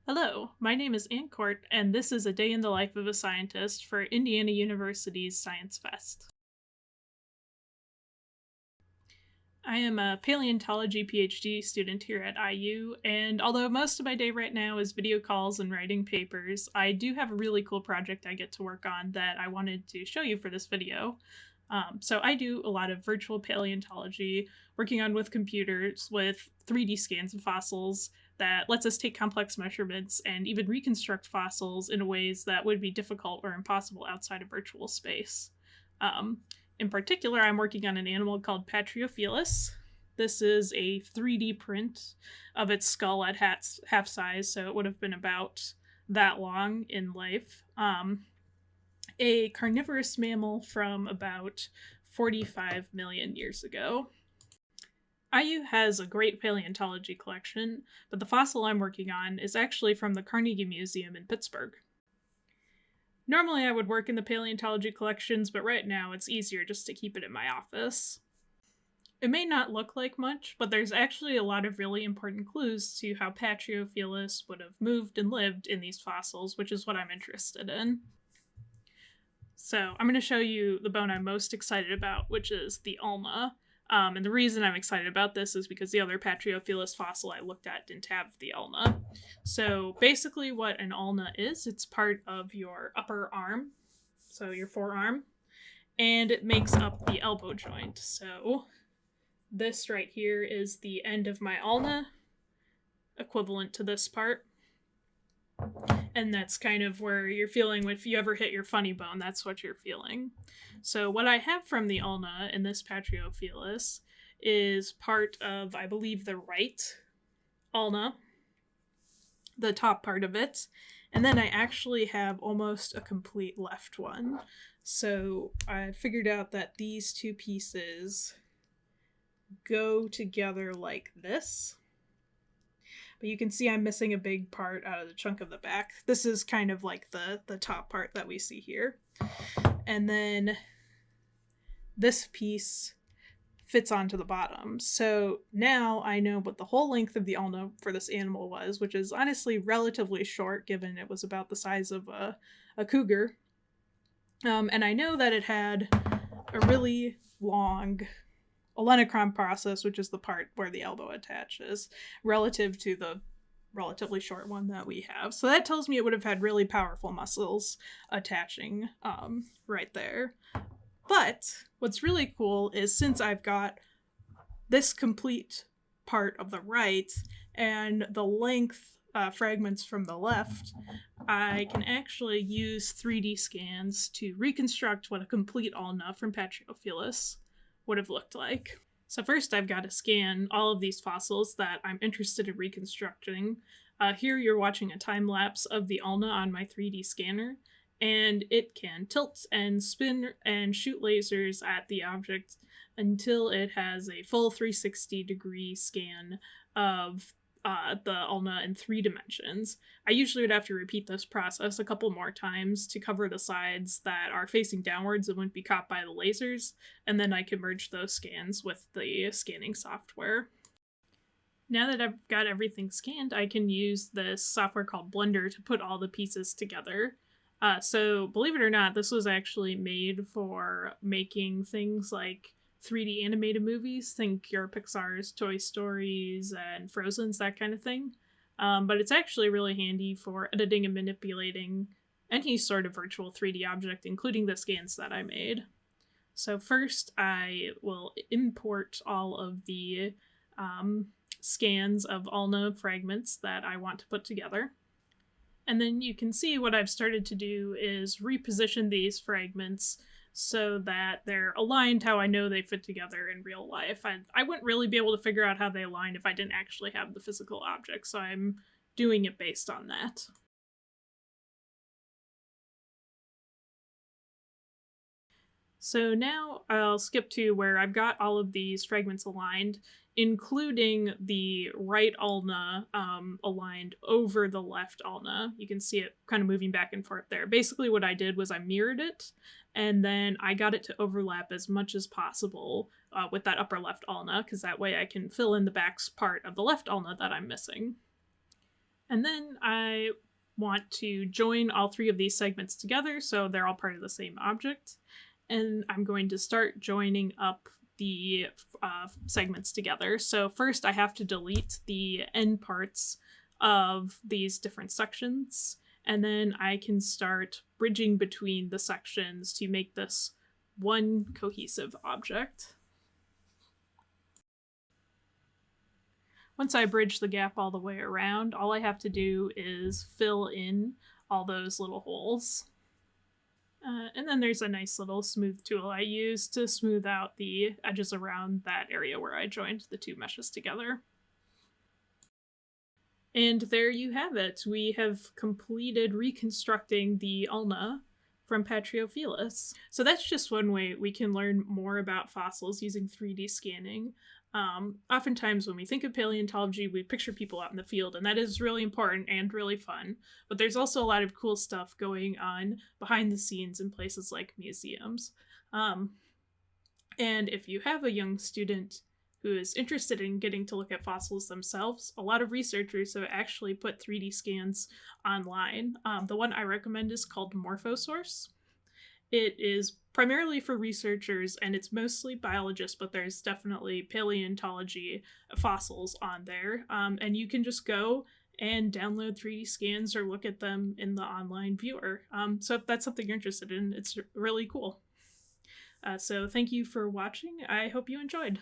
Hello, my name is Ann Court, and this is a day in the life of a scientist for Indiana University's Science Fest. I am a paleontology PhD student here at IU, and although most of my day right now is video calls and writing papers, I do have a really cool project I get to work on that I wanted to show you for this video. So I do a lot of virtual paleontology, working on with computers with 3D scans of fossils that lets us take complex measurements and even reconstruct fossils in ways that would be difficult or impossible outside of virtual space. Um, in particular, I'm working on an animal called Patriofelis. This is a 3D print of its skull at half size, so it would have been about that long in life. A carnivorous mammal from about 45 million years ago. IU has a great paleontology collection, but the fossil I'm working on is actually from the Carnegie Museum in Pittsburgh. Normally I would work in the paleontology collections, but right now it's easier just to keep it in my office. It may not look like much, but there's actually a lot of really important clues to how Patriofelis would have moved and lived in these fossils, which is what I'm interested in. So I'm going to show you the bone I'm most excited about, which is the ulna. And the reason I'm excited about this is because the other Patreophilus fossil I looked at didn't have the ulna. So basically what an ulna is, it's part of your upper arm, so your forearm, and it makes up the elbow joint. So this right here is the end of my ulna, equivalent to this part. And that's kind of where you're feeling if you ever hit your funny bone, that's what you're feeling. So what I have from the ulna in this Patreophilus is part of, I believe, the right ulna, the top part of it, and then I actually have almost a complete left one. So I figured out that these two pieces go together like this. But you can see I'm missing a big part out of the chunk of the back. This is kind of like the top part that we see here. And then this piece fits onto the bottom. So now I know what the whole length of the ulna for this animal was, which is honestly relatively short given it was about the size of a cougar. And I know that it had a really long olenocron process, which is the part where the elbow attaches, relative to the relatively short one that we have. So that tells me it would have had really powerful muscles attaching right there. But what's really cool is since I've got this complete part of the right and the length fragments from the left, I can actually use 3D scans to reconstruct what a complete ulna from Patriofelis would have looked like. So first I've got to scan all of these fossils that I'm interested in reconstructing. Here you're watching a time lapse of the ulna on my 3D scanner, and it can tilt and spin and shoot lasers at the object until it has a full 360-degree scan of the ulna in 3 dimensions. I usually would have to repeat this process a couple more times to cover the sides that are facing downwards and wouldn't be caught by the lasers, and then I can merge those scans with the scanning software. Now that I've got everything scanned, I can use this software called Blender to put all the pieces together. So believe it or not, this was actually made for making things like 3D animated movies. Think your Pixar's Toy Stories and Frozen's, that kind of thing. But it's actually really handy for editing and manipulating any sort of virtual 3D object, including the scans that I made. So first I will import all of the scans of ulna fragments that I want to put together. And then you can see what I've started to do is reposition these fragments so that they're aligned how I know they fit together in real life. I wouldn't really be able to figure out how they align if I didn't actually have the physical object, so I'm doing it based on that. So now I'll skip to where I've got all of these fragments aligned, including the right ulna aligned over the left ulna. You can see it kind of moving back and forth there. Basically what I did was I mirrored it, and then I got it to overlap as much as possible with that upper left ulna, because that way I can fill in the back part of the left ulna that I'm missing. And then I want to join all three of these segments together so they're all part of the same object. And I'm going to start joining up the segments together. So first I have to delete the end parts of these different sections, and then I can start bridging between the sections to make this one cohesive object. Once I bridge the gap all the way around, all I have to do is fill in all those little holes. And then there's a nice little smooth tool I use to smooth out the edges around that area where I joined the two meshes together. And there you have it. We have completed reconstructing the ulna from Patriofelis. So that's just one way we can learn more about fossils using 3D scanning. Oftentimes when we think of paleontology, we picture people out in the field, and that is really important and really fun. But there's also a lot of cool stuff going on behind the scenes in places like museums. And if you have a young student who is interested in getting to look at fossils themselves, a lot of researchers have actually put 3D scans online. The one I recommend is called Morphosource. It is primarily for researchers, and it's mostly biologists, but there's definitely paleontology fossils on there. And you can just go and download 3D scans or look at them in the online viewer. So if that's something you're interested in, it's really cool. So thank you for watching. I hope you enjoyed.